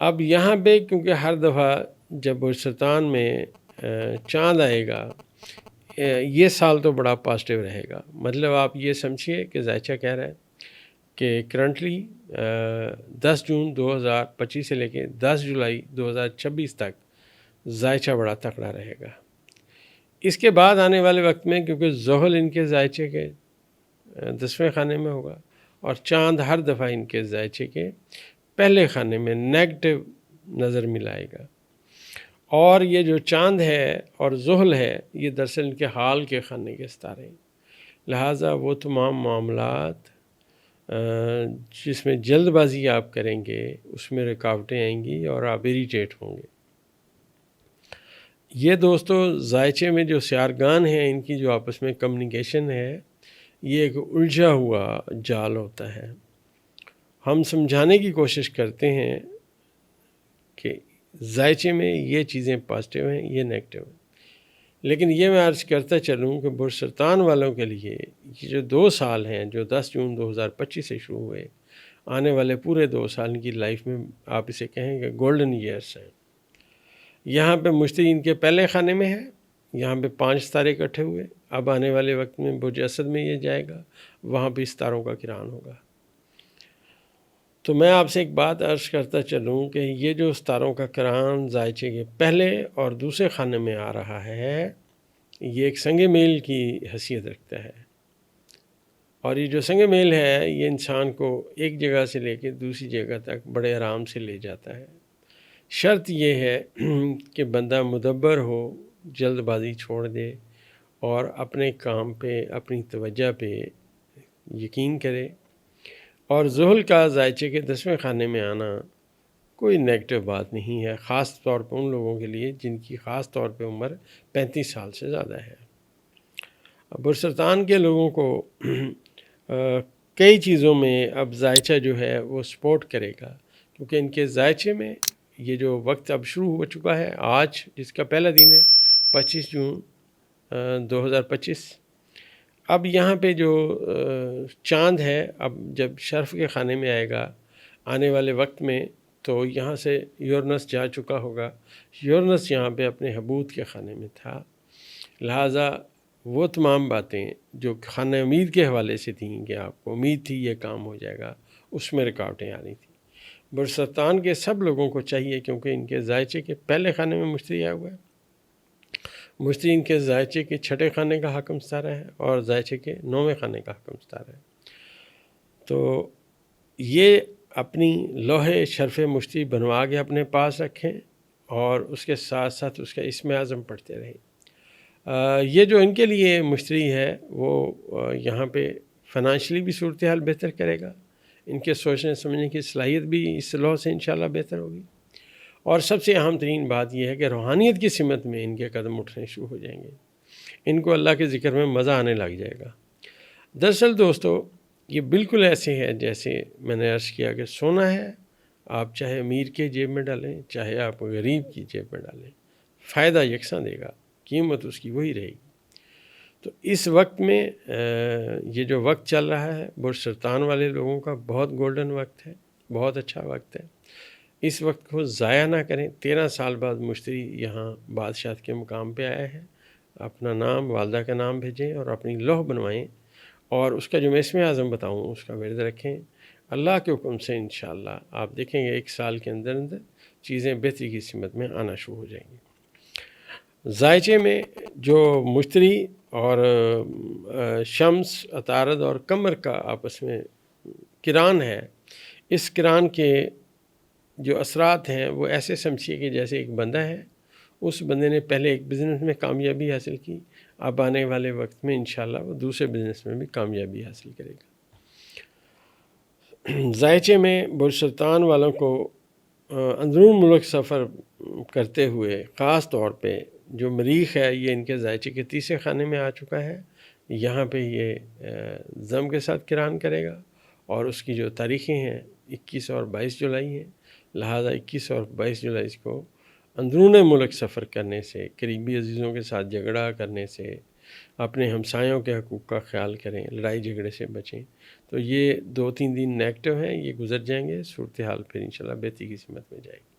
اب یہاں پہ کیونکہ ہر دفعہ جب بلوچستان میں چاند آئے گا، یہ سال تو بڑا پازیٹیو رہے گا. مطلب آپ یہ سمجھیے کہ زائچہ کہہ رہا ہے کہ کرنٹلی 10 جون 2025 سے لے کے 10 جولائی 2026 تک زائچہ بڑا تکڑا رہے گا. اس کے بعد آنے والے وقت میں کیونکہ زحل ان کے زائچے کے 10ویں خانے میں ہوگا اور چاند ہر دفعہ ان کے زائچے کے پہلے خانے میں نیگیٹو نظر ملائے گا. اور یہ جو چاند ہے اور زحل ہے یہ دراصل ان کے حال کے خانے کے ستارے ہیں. لہٰذا وہ تمام معاملات جس میں جلد بازی آپ کریں گے اس میں رکاوٹیں آئیں گی اور آپ اریٹیٹ ہوں گے. یہ دوستو زائچے میں جو سیارگان ہیں ان کی جو آپس میں کمیونیکیشن ہے یہ ایک الجھا ہوا جال ہوتا ہے. ہم سمجھانے کی کوشش کرتے ہیں کہ زائچے میں یہ چیزیں پازیٹیو ہیں، یہ نیگیٹو ہیں، لیکن یہ میں عرض کرتا چلوں کہ بلوچستان والوں کے لیے یہ جو 2 سال ہیں جو 10 جون 2025 سے شروع ہوئے، آنے والے پورے 2 سال کی لائف میں آپ اسے کہیں کہ گولڈن ایئرس ہیں. یہاں پہ مشتری ان کے پہلے خانے میں ہے، یہاں پہ 5 ستارے اکٹھے ہوئے. اب آنے والے وقت میں برج اسد میں یہ جائے گا، وہاں پہ ستاروں کا کران ہوگا. تو میں آپ سے ایک بات عرض کرتا چلوں کہ یہ جو ستاروں کا کران زائچے کے پہلے اور دوسرے خانے میں آ رہا ہے یہ ایک سنگ میل کی حیثیت رکھتا ہے. اور یہ جو سنگ میل ہے یہ انسان کو ایک جگہ سے لے کے دوسری جگہ تک بڑے آرام سے لے جاتا ہے. شرط یہ ہے کہ بندہ مدبر ہو، جلد بازی چھوڑ دے اور اپنے کام پہ اپنی توجہ پہ یقین کرے. اور زحل کا زائچے کے 10ویں خانے میں آنا کوئی نیگیٹو بات نہیں ہے، خاص طور پہ ان لوگوں کے لیے جن کی خاص طور پہ عمر 35 سال سے زیادہ ہے. بلوچستان کے لوگوں کو کئی چیزوں میں اب زائچہ جو ہے وہ سپورٹ کرے گا، کیونکہ ان کے زائچے میں یہ جو وقت اب شروع ہو چکا ہے آج جس کا پہلا دن ہے 25 جون 2025. اب یہاں پہ جو چاند ہے اب جب شرف کے خانے میں آئے گا آنے والے وقت میں تو یہاں سے یورنس جا چکا ہوگا. یورنس یہاں پہ اپنے حبوط کے خانے میں تھا، لہٰذا وہ تمام باتیں جو خانہ امید کے حوالے سے تھیں کہ آپ کو امید تھی یہ کام ہو جائے گا، اس میں رکاوٹیں آ رہی تھیں. بلوچستان کے سب لوگوں کو چاہیے کیونکہ ان کے زائچے کے پہلے خانے میں مشتری آیا ہوا ہے، مشتری ان کے زائچے کے 6 خانے کا حکم ستارہ ہے اور زائچے کے 9ویں خانے کا حکم ستارہ ہے. تو یہ اپنی لوہے شرف مشتری بنوا کے اپنے پاس رکھیں اور اس کے ساتھ ساتھ اس کا اسم اعظم پڑھتے رہیں. یہ جو ان کے لیے مشتری ہے وہ یہاں پہ فائنانشلی بھی صورتحال بہتر کرے گا، ان کے سوچنے سمجھنے کی صلاحیت بھی اس لوح سے انشاءاللہ بہتر ہوگی. اور سب سے اہم ترین بات یہ ہے کہ روحانیت کی سمت میں ان کے قدم اٹھنے شروع ہو جائیں گے، ان کو اللہ کے ذکر میں مزہ آنے لگ جائے گا. دراصل دوستو یہ بالکل ایسے ہے جیسے میں نے عرض کیا کہ سونا ہے، آپ چاہے امیر کے جیب میں ڈالیں چاہے آپ غریب کی جیب میں ڈالیں، فائدہ یکساں دے گا، قیمت اس کی وہی رہے گی. تو اس وقت میں یہ جو وقت چل رہا ہے بلوچستان والے لوگوں کا بہت گولڈن وقت ہے، بہت اچھا وقت ہے. اس وقت کو ضائع نہ کریں. 13 سال بعد مشتری یہاں بادشاہت کے مقام پہ آیا ہے. اپنا نام والدہ کا نام بھیجیں اور اپنی لوح بنوائیں اور اس کا جو میں اسم اعظم بتاؤں اس کا ورد رکھیں. اللہ کے حکم سے انشاءاللہ آپ دیکھیں گے 1 سال کے اندر اندر چیزیں بہتری کی سمت میں آنا شروع ہو جائیں گی. زائچے میں جو مشتری اور شمس، عطارد اور قمر کا آپس میں کران ہے، اس کران کے جو اثرات ہیں وہ ایسے سمجھیے کہ جیسے ایک بندہ ہے، اس بندے نے پہلے ایک بزنس میں کامیابی حاصل کی، اب آنے والے وقت میں انشاءاللہ وہ دوسرے بزنس میں بھی کامیابی حاصل کرے گا. زائچے میں بلوچستان والوں کو اندرون ملک سفر کرتے ہوئے خاص طور پہ جو مریخ ہے یہ ان کے زائچے کے 3 خانے میں آ چکا ہے. یہاں پہ یہ ضم کے ساتھ کران کرے گا اور اس کی جو تاریخیں ہیں 21 اور 22 جولائی ہیں. لہٰذا 21 اور 22 جولائی کو اندرون ملک سفر کرنے سے، قریبی عزیزوں کے ساتھ جھگڑا کرنے سے اپنے ہمسایوں کے حقوق کا خیال کریں، لڑائی جھگڑے سے بچیں۔ تو یہ 2-3 دن نیگیٹو ہیں، یہ گزر جائیں گے، صورتحال پھر انشاءاللہ بہتری کی سمت میں جائے گی۔